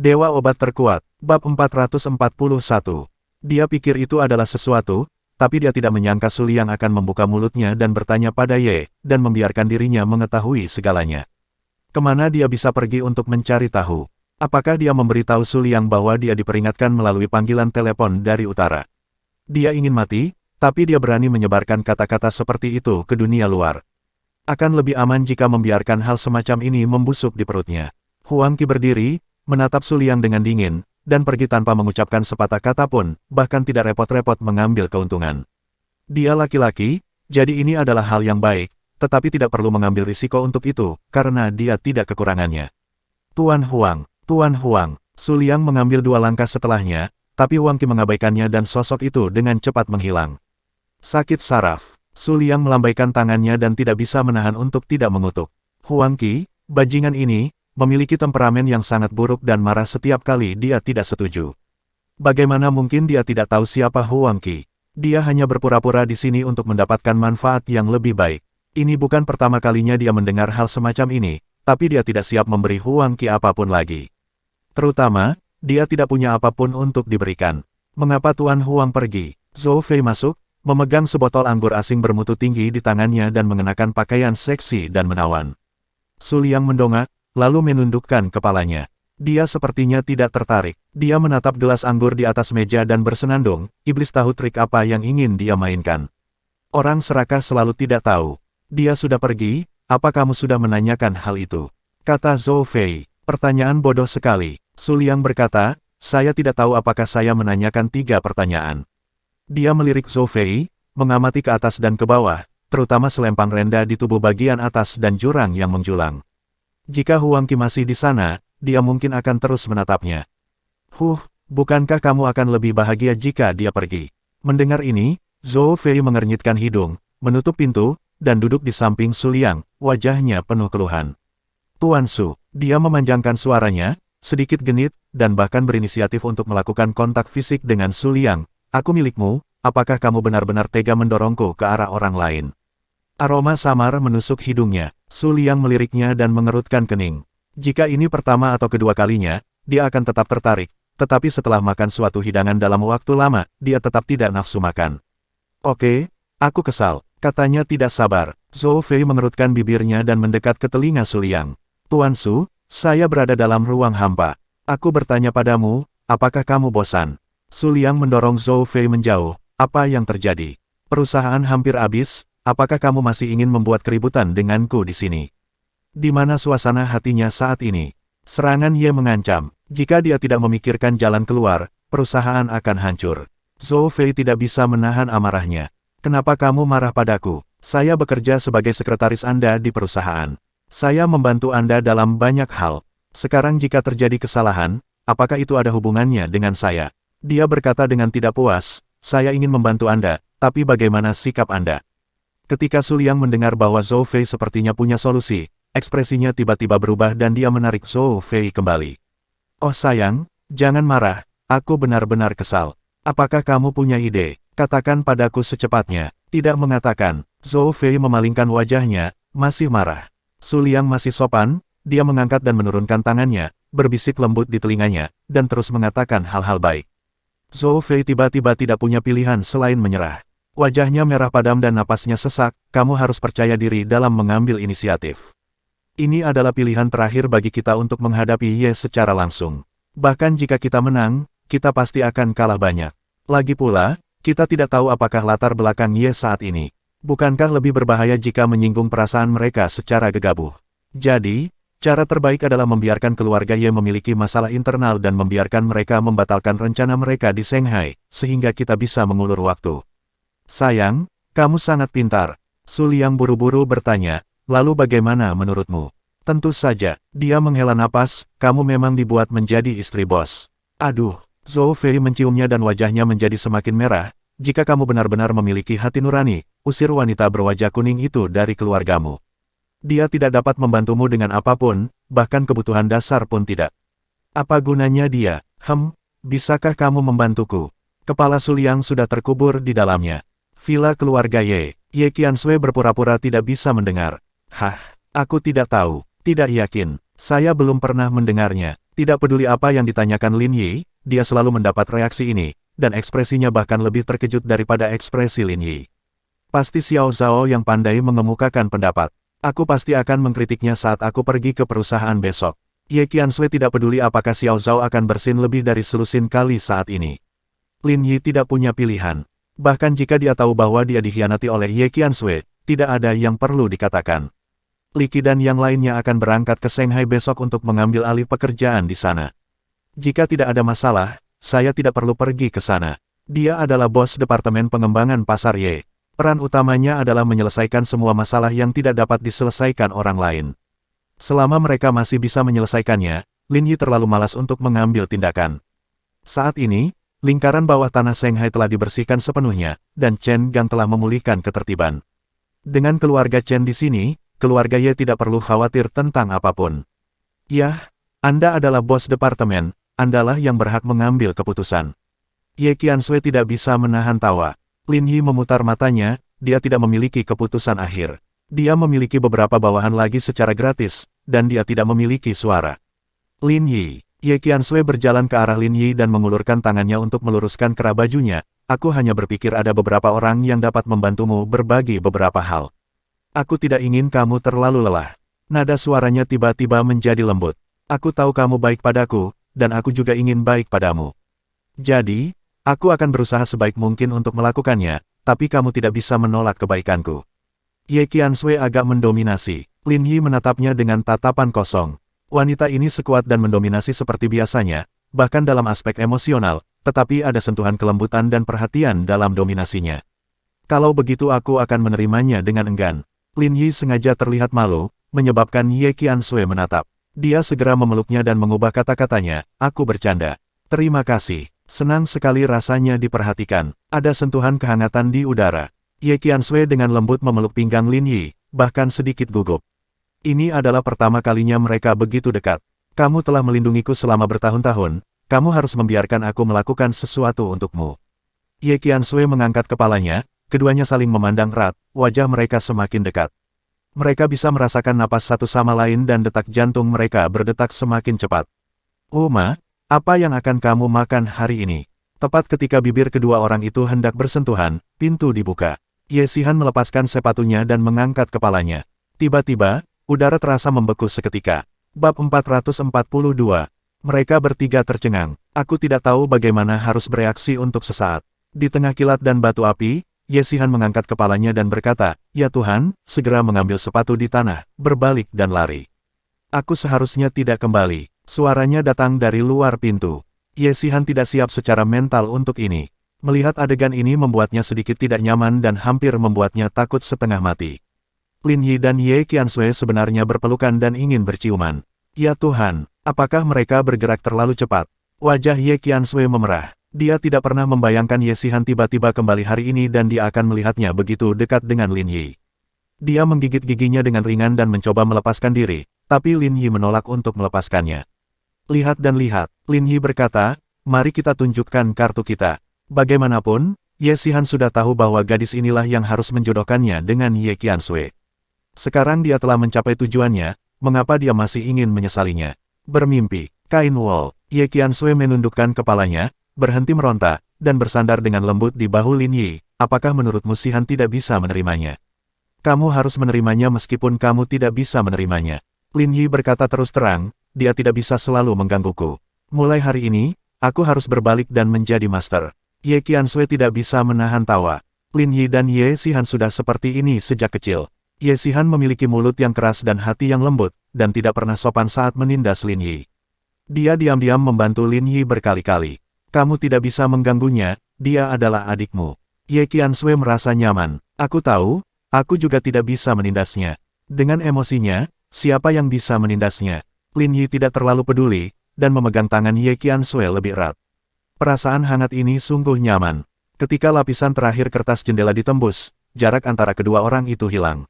Dewa Obat Terkuat, Bab 441. Dia pikir itu adalah sesuatu, tapi dia tidak menyangka Su Liang akan membuka mulutnya dan bertanya pada Ye, dan membiarkan dirinya mengetahui segalanya. Kemana dia bisa pergi untuk mencari tahu? Apakah dia memberitahu Su Liang bahwa dia diperingatkan melalui panggilan telepon dari utara? Dia ingin mati, tapi dia berani menyebarkan kata-kata seperti itu ke dunia luar. Akan lebih aman jika membiarkan hal semacam ini membusuk di perutnya. Huang Qi berdiri, menatap Su Liang dengan dingin, dan pergi tanpa mengucapkan sepatah kata pun, bahkan tidak repot-repot mengambil keuntungan. Dia laki-laki, jadi ini adalah hal yang baik, tetapi tidak perlu mengambil risiko untuk itu, karena dia tidak kekurangannya. Tuan Huang, Su Liang mengambil 2 langkah setelahnya, tapi Huang Qi mengabaikannya dan sosok itu dengan cepat menghilang. Sakit saraf. Su Liang melambaikan tangannya dan tidak bisa menahan untuk tidak mengutuk. Huang Qi, bajingan ini, memiliki temperamen yang sangat buruk dan marah setiap kali dia tidak setuju. Bagaimana mungkin dia tidak tahu siapa Huang Qi? Dia hanya berpura-pura di sini untuk mendapatkan manfaat yang lebih baik. Ini bukan pertama kalinya dia mendengar hal semacam ini, tapi dia tidak siap memberi Huang Qi apapun lagi. Terutama, dia tidak punya apapun untuk diberikan. Mengapa Tuan Huang pergi? Zhou Fei masuk, memegang sebotol anggur asing bermutu tinggi di tangannya dan mengenakan pakaian seksi dan menawan. Su Liang mendongak, lalu menundukkan kepalanya. Dia sepertinya tidak tertarik. Dia menatap gelas anggur di atas meja dan bersenandung, iblis tahu trik apa yang ingin dia mainkan. Orang serakah selalu tidak tahu. Dia sudah pergi, apa kamu sudah menanyakan hal itu? Kata Zhou Fei. Pertanyaan bodoh sekali. Su Liang berkata, saya tidak tahu apakah saya menanyakan 3 pertanyaan. Dia melirik Zhou Fei, mengamati ke atas dan ke bawah, terutama selempang renda di tubuh bagian atas dan jurang yang menjulang. Jika Huang Qi masih di sana, dia mungkin akan terus menatapnya. Bukankah kamu akan lebih bahagia jika dia pergi? Mendengar ini, Zhou Fei mengernyitkan hidung, menutup pintu, dan duduk di samping Su Liang, wajahnya penuh keluhan. Tuan Su, dia memanjangkan suaranya, sedikit genit, dan bahkan berinisiatif untuk melakukan kontak fisik dengan Su Liang. Aku milikmu, apakah kamu benar-benar tega mendorongku ke arah orang lain? Aroma samar menusuk hidungnya. Su Liang meliriknya dan mengerutkan kening. Jika ini pertama atau kedua kalinya, dia akan tetap tertarik, tetapi setelah makan suatu hidangan dalam waktu lama, dia tetap tidak nafsu makan. Oke, aku kesal, katanya tidak sabar. Zhou Fei mengerutkan bibirnya dan mendekat ke telinga Su Liang. Tuan Su, saya berada dalam ruang hampa. Aku bertanya padamu, apakah kamu bosan? Su Liang mendorong Zhou Fei menjauh. Apa yang terjadi? Perusahaan hampir habis, apakah kamu masih ingin membuat keributan denganku di sini? Di mana suasana hatinya saat ini? Serangan Ye mengancam. Jika dia tidak memikirkan jalan keluar, perusahaan akan hancur. Zhou Fei tidak bisa menahan amarahnya. Kenapa kamu marah padaku? Saya bekerja sebagai sekretaris Anda di perusahaan. Saya membantu Anda dalam banyak hal. Sekarang jika terjadi kesalahan, apakah itu ada hubungannya dengan saya? Dia berkata dengan tidak puas, saya ingin membantu Anda, tapi bagaimana sikap Anda? Ketika Su Liang mendengar bahwa Zhou Fei sepertinya punya solusi, ekspresinya tiba-tiba berubah dan dia menarik Zhou Fei kembali. Oh sayang, jangan marah, aku benar-benar kesal. Apakah kamu punya ide? Katakan padaku secepatnya. Tidak mengatakan, Zhou Fei memalingkan wajahnya, masih marah. Su Liang masih sopan, dia mengangkat dan menurunkan tangannya, berbisik lembut di telinganya, dan terus mengatakan hal-hal baik. Zhou Fei tiba-tiba tidak punya pilihan selain menyerah. Wajahnya merah padam dan napasnya sesak, kamu harus percaya diri dalam mengambil inisiatif. Ini adalah pilihan terakhir bagi kita untuk menghadapi Ye secara langsung. Bahkan jika kita menang, kita pasti akan kalah banyak. Lagi pula, kita tidak tahu apakah latar belakang Ye saat ini. Bukankah lebih berbahaya jika menyinggung perasaan mereka secara gegabah? Jadi, cara terbaik adalah membiarkan keluarga Ye memiliki masalah internal dan membiarkan mereka membatalkan rencana mereka di Shanghai, sehingga kita bisa mengulur waktu. Sayang, kamu sangat pintar. Su Liang buru-buru bertanya, lalu bagaimana menurutmu? Tentu saja, dia menghela napas, kamu memang dibuat menjadi istri bos. Aduh, Zhou Fei menciumnya dan wajahnya menjadi semakin merah. Jika kamu benar-benar memiliki hati nurani, usir wanita berwajah kuning itu dari keluargamu. Dia tidak dapat membantumu dengan apapun, bahkan kebutuhan dasar pun tidak. Apa gunanya dia? Bisakah kamu membantuku? Kepala Su Liang sudah terkubur di dalamnya. Villa keluarga Ye. Ye Qianshui berpura-pura tidak bisa mendengar. Aku tidak tahu, tidak yakin. Saya belum pernah mendengarnya. Tidak peduli apa yang ditanyakan Lin Yi, dia selalu mendapat reaksi ini, dan ekspresinya bahkan lebih terkejut daripada ekspresi Lin Yi. Pasti Xiao Zhao yang pandai mengemukakan pendapat. Aku pasti akan mengkritiknya saat aku pergi ke perusahaan besok. Ye Qiansui tidak peduli apakah Xiao Zhao akan bersin lebih dari selusin kali saat ini. Lin Yi tidak punya pilihan. Bahkan jika dia tahu bahwa dia dikhianati oleh Ye Qiansui, tidak ada yang perlu dikatakan. Li Qi dan yang lainnya akan berangkat ke Shanghai besok untuk mengambil alih pekerjaan di sana. Jika tidak ada masalah, saya tidak perlu pergi ke sana. Dia adalah bos Departemen Pengembangan Pasar Ye. Peran utamanya adalah menyelesaikan semua masalah yang tidak dapat diselesaikan orang lain. Selama mereka masih bisa menyelesaikannya, Lin Yi terlalu malas untuk mengambil tindakan. Saat ini, lingkaran bawah tanah Shanghai telah dibersihkan sepenuhnya, dan Chen Gang telah memulihkan ketertiban. Dengan keluarga Chen di sini, keluarga Ye tidak perlu khawatir tentang apapun. Yah, Anda adalah bos departemen, Andalah yang berhak mengambil keputusan. Ye Qiansui tidak bisa menahan tawa. Lin Yi memutar matanya, dia tidak memiliki keputusan akhir. Dia memiliki beberapa bawahan lagi secara gratis, dan dia tidak memiliki suara. Lin Yi. Ye Qiansui berjalan ke arah Lin Yi dan mengulurkan tangannya untuk meluruskan kerah bajunya. Aku hanya berpikir ada beberapa orang yang dapat membantumu berbagi beberapa hal. Aku tidak ingin kamu terlalu lelah. Nada suaranya tiba-tiba menjadi lembut. Aku tahu kamu baik padaku, dan aku juga ingin baik padamu. Jadi, aku akan berusaha sebaik mungkin untuk melakukannya, tapi kamu tidak bisa menolak kebaikanku. Ye Qiansui agak mendominasi. Lin Yi menatapnya dengan tatapan kosong. Wanita ini sekuat dan mendominasi seperti biasanya, bahkan dalam aspek emosional, tetapi ada sentuhan kelembutan dan perhatian dalam dominasinya. Kalau begitu aku akan menerimanya dengan enggan. Lin Yi sengaja terlihat malu, menyebabkan Ye Qiansui menatap. Dia segera memeluknya dan mengubah kata-katanya, aku bercanda. Terima kasih. Senang sekali rasanya diperhatikan. Ada sentuhan kehangatan di udara. Ye Qiansui dengan lembut memeluk pinggang Lin Yi, bahkan sedikit gugup. Ini adalah pertama kalinya mereka begitu dekat. Kamu telah melindungiku selama bertahun-tahun, kamu harus membiarkan aku melakukan sesuatu untukmu. Ye Qiansui mengangkat kepalanya, keduanya saling memandang erat, wajah mereka semakin dekat. Mereka bisa merasakan napas satu sama lain dan detak jantung mereka berdetak semakin cepat. Uma, apa yang akan kamu makan hari ini? Tepat ketika bibir kedua orang itu hendak bersentuhan, pintu dibuka. Ye Xihan melepaskan sepatunya dan mengangkat kepalanya. Tiba-tiba, udara terasa membeku seketika. Bab 442. Mereka bertiga tercengang. Aku tidak tahu bagaimana harus bereaksi untuk sesaat. Di tengah kilat dan batu api, Ye Xihan mengangkat kepalanya dan berkata, ya Tuhan, segera mengambil sepatu di tanah, berbalik dan lari. Aku seharusnya tidak kembali. Suaranya datang dari luar pintu. Ye Xihan tidak siap secara mental untuk ini. Melihat adegan ini membuatnya sedikit tidak nyaman dan hampir membuatnya takut setengah mati. Lin Yi dan Ye Qiansui sebenarnya berpelukan dan ingin berciuman. Ya Tuhan, apakah mereka bergerak terlalu cepat? Wajah Ye Qiansui memerah. Dia tidak pernah membayangkan Ye Xihan tiba-tiba kembali hari ini dan dia akan melihatnya begitu dekat dengan Lin Yi. Dia menggigit giginya dengan ringan dan mencoba melepaskan diri, tapi Lin Yi menolak untuk melepaskannya. Lihat dan lihat, Lin Yi berkata, mari kita tunjukkan kartu kita. Bagaimanapun, Ye Xihan sudah tahu bahwa gadis inilah yang harus menjodohkannya dengan Ye Qiansui. Sekarang dia telah mencapai tujuannya, mengapa dia masih ingin menyesalinya? Bermimpi, kain wol, Ye Qiansui menundukkan kepalanya, berhenti meronta, dan bersandar dengan lembut di bahu Lin Yi. Apakah menurutmu Xihan tidak bisa menerimanya? Kamu harus menerimanya meskipun kamu tidak bisa menerimanya. Lin Yi berkata terus terang, dia tidak bisa selalu menggangguku. Mulai hari ini, aku harus berbalik dan menjadi master. Ye Qiansui tidak bisa menahan tawa. Lin Yi dan Ye Xihan sudah seperti ini sejak kecil. Ye Xihan memiliki mulut yang keras dan hati yang lembut, dan tidak pernah sopan saat menindas Lin Yi. Dia diam-diam membantu Lin Yi berkali-kali. Kamu tidak bisa mengganggunya, dia adalah adikmu. Ye Qiansui merasa nyaman. Aku tahu, aku juga tidak bisa menindasnya. Dengan emosinya, siapa yang bisa menindasnya? Lin Yi tidak terlalu peduli, dan memegang tangan Ye Qiansui lebih erat. Perasaan hangat ini sungguh nyaman. Ketika lapisan terakhir kertas jendela ditembus, jarak antara kedua orang itu hilang.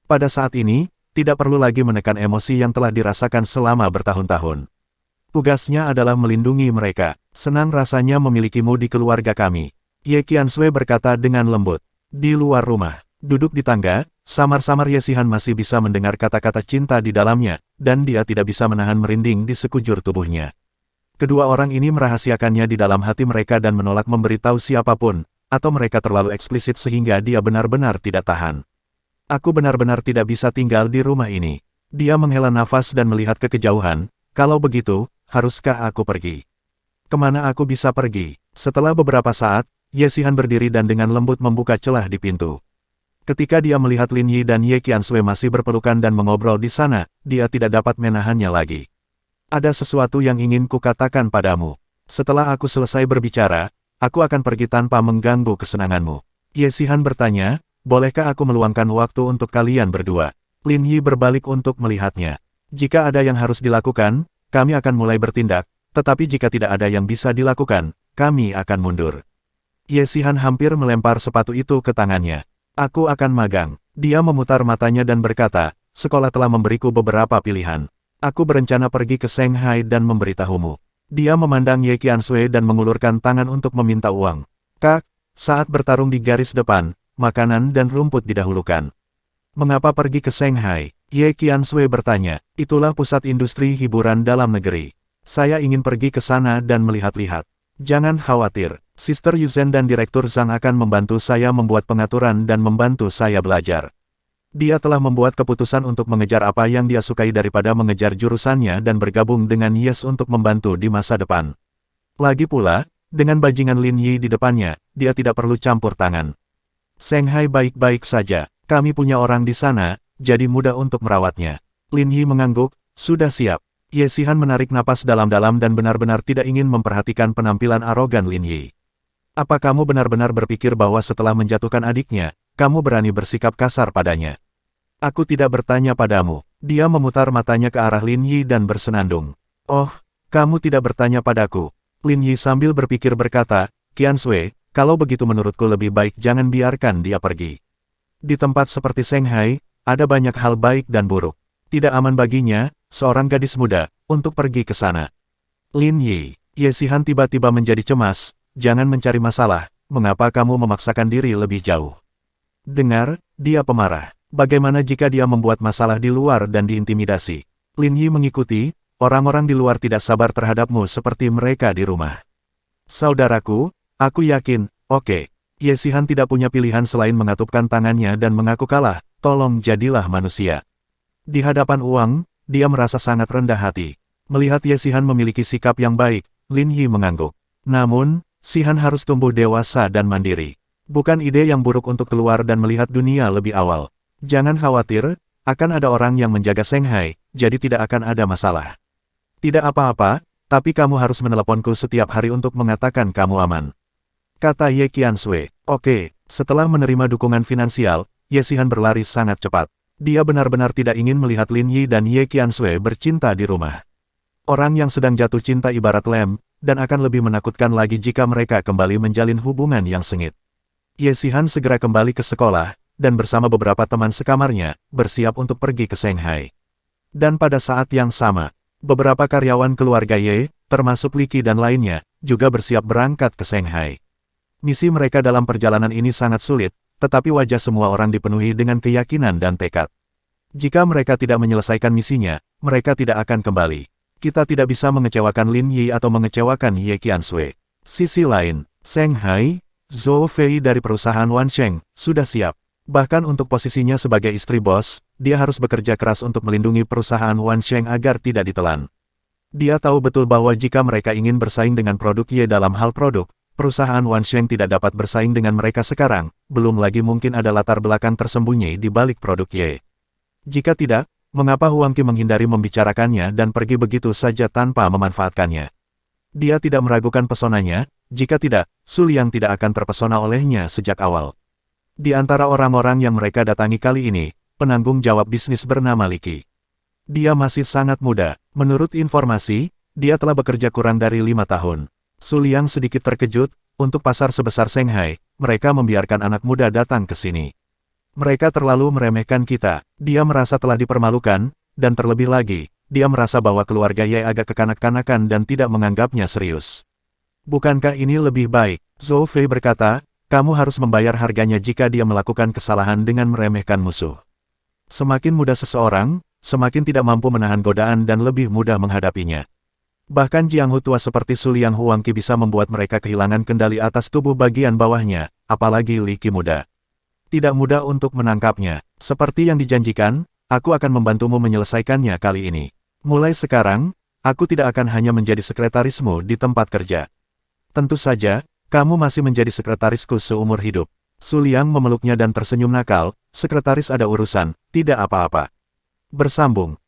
Pada saat ini, tidak perlu lagi menekan emosi yang telah dirasakan selama bertahun-tahun. Tugasnya adalah melindungi mereka. Senang rasanya memilikimu di keluarga kami. Ye Qiansui berkata dengan lembut. Di luar rumah, Duduk di tangga, samar-samar Ye Xihan masih bisa mendengar kata-kata cinta di dalamnya, dan dia tidak bisa menahan merinding di sekujur tubuhnya. Kedua orang ini merahasiakannya di dalam hati mereka dan menolak memberitahu siapapun, atau mereka terlalu eksplisit sehingga dia benar-benar tidak tahan. Aku benar-benar tidak bisa tinggal di rumah ini. Dia menghela nafas dan melihat ke kejauhan. Kalau begitu, haruskah aku pergi? Kemana aku bisa pergi? Setelah beberapa saat, Ye Xihan berdiri dan dengan lembut membuka celah di pintu. Ketika dia melihat Lin Yi dan Ye Qiansui masih berpelukan dan mengobrol di sana, dia tidak dapat menahannya lagi. Ada sesuatu yang ingin kukatakan padamu. Setelah aku selesai berbicara, aku akan pergi tanpa mengganggu kesenanganmu. Ye Xihan bertanya, bolehkah aku meluangkan waktu untuk kalian berdua? Lin Yi berbalik untuk melihatnya. Jika ada yang harus dilakukan, kami akan mulai bertindak, tetapi jika tidak ada yang bisa dilakukan, kami akan mundur. Ye Xihan hampir melempar sepatu itu ke tangannya. Aku akan magang. Dia memutar matanya dan berkata, sekolah telah memberiku beberapa pilihan. Aku berencana pergi ke Shanghai dan memberitahumu. Dia memandang Ye Qiansui dan mengulurkan tangan untuk meminta uang. Kak, saat bertarung di garis depan, makanan dan rumput didahulukan. Mengapa pergi ke Shanghai? Ye Qiansui bertanya, itulah pusat industri hiburan dalam negeri. Saya ingin pergi ke sana dan melihat-lihat. Jangan khawatir, Sister Yuzhen dan Direktur Zhang akan membantu saya membuat pengaturan dan membantu saya belajar. Dia telah membuat keputusan untuk mengejar apa yang dia sukai daripada mengejar jurusannya dan bergabung dengan Yes untuk membantu di masa depan. Lagi pula, dengan bajingan Lin Yi di depannya, dia tidak perlu campur tangan. Shanghai baik-baik saja, kami punya orang di sana, jadi mudah untuk merawatnya. Lin Yi mengangguk, sudah siap. Ye Xihan menarik napas dalam-dalam dan benar-benar tidak ingin memperhatikan penampilan arogan Lin Yi. Apa kamu benar-benar berpikir bahwa setelah menjatuhkan adiknya, kamu berani bersikap kasar padanya? Aku tidak bertanya padamu. Dia memutar matanya ke arah Lin Yi dan bersenandung. Oh, kamu tidak bertanya padaku. Lin Yi sambil berpikir berkata, Qiansui, kalau begitu menurutku lebih baik jangan biarkan dia pergi. Di tempat seperti Shanghai, ada banyak hal baik dan buruk. Tidak aman baginya, seorang gadis muda, untuk pergi ke sana. Lin Yi, Ye Xihan tiba-tiba menjadi cemas, jangan mencari masalah, mengapa kamu memaksakan diri lebih jauh? Dengar, dia pemarah. Bagaimana jika dia membuat masalah di luar dan diintimidasi? Lin Yi mengikuti, orang-orang di luar tidak sabar terhadapmu seperti mereka di rumah. Saudaraku, aku yakin, oke. Ye Xihan tidak punya pilihan selain mengatupkan tangannya dan mengaku kalah, tolong jadilah manusia. Di hadapan uang, dia merasa sangat rendah hati. Melihat Ye Xihan memiliki sikap yang baik, Lin Yi mengangguk. Namun, Xihan harus tumbuh dewasa dan mandiri. Bukan ide yang buruk untuk keluar dan melihat dunia lebih awal. Jangan khawatir, akan ada orang yang menjaga Shanghai, jadi tidak akan ada masalah. Tidak apa-apa, tapi kamu harus meneleponku setiap hari untuk mengatakan kamu aman. Kata Ye Qiansui. Oke, setelah menerima dukungan finansial, Ye Xihan berlari sangat cepat. Dia benar-benar tidak ingin melihat Lin Yi dan Ye Qiansui bercinta di rumah. Orang yang sedang jatuh cinta ibarat lem, dan akan lebih menakutkan lagi jika mereka kembali menjalin hubungan yang sengit. Ye Xihan segera kembali ke sekolah, dan bersama beberapa teman sekamarnya, bersiap untuk pergi ke Shanghai. Dan pada saat yang sama, beberapa karyawan keluarga Ye, termasuk Li Qi dan lainnya, juga bersiap berangkat ke Shanghai. Misi mereka dalam perjalanan ini sangat sulit, tetapi wajah semua orang dipenuhi dengan keyakinan dan tekad. Jika mereka tidak menyelesaikan misinya, mereka tidak akan kembali. Kita tidak bisa mengecewakan Lin Yi atau mengecewakan Ye Qiansui. Sisi lain, Shanghai, Zhou Fei dari perusahaan Wansheng, sudah siap. Bahkan untuk posisinya sebagai istri bos, dia harus bekerja keras untuk melindungi perusahaan Wansheng agar tidak ditelan. Dia tahu betul bahwa jika mereka ingin bersaing dengan produk Ye dalam hal produk, perusahaan Wansheng tidak dapat bersaing dengan mereka sekarang, belum lagi mungkin ada latar belakang tersembunyi di balik produk Ye. Jika tidak, mengapa Huang Qi menghindari membicarakannya dan pergi begitu saja tanpa memanfaatkannya? Dia tidak meragukan pesonanya, jika tidak, Su Liang tidak akan terpesona olehnya sejak awal. Di antara orang-orang yang mereka datangi kali ini, penanggung jawab bisnis bernama Li Qi. Dia masih sangat muda, menurut informasi, dia telah bekerja kurang dari 5 tahun. Su Liang sedikit terkejut, untuk pasar sebesar Shanghai, mereka membiarkan anak muda datang ke sini. Mereka terlalu meremehkan kita, dia merasa telah dipermalukan, dan terlebih lagi, dia merasa bahwa keluarga Ye agak kekanak-kanakan dan tidak menganggapnya serius. Bukankah ini lebih baik? Zhou Fei berkata, kamu harus membayar harganya jika dia melakukan kesalahan dengan meremehkan musuh. Semakin muda seseorang, semakin tidak mampu menahan godaan dan lebih mudah menghadapinya. Bahkan Jianghu tua seperti Su Liang Huangqi bisa membuat mereka kehilangan kendali atas tubuh bagian bawahnya, apalagi Li Qi muda. Tidak mudah untuk menangkapnya. Seperti yang dijanjikan, aku akan membantumu menyelesaikannya kali ini. Mulai sekarang, aku tidak akan hanya menjadi sekretarismu di tempat kerja. Tentu saja, kamu masih menjadi sekretarisku seumur hidup. Su Liang memeluknya dan tersenyum nakal, sekretaris ada urusan, tidak apa-apa. Bersambung.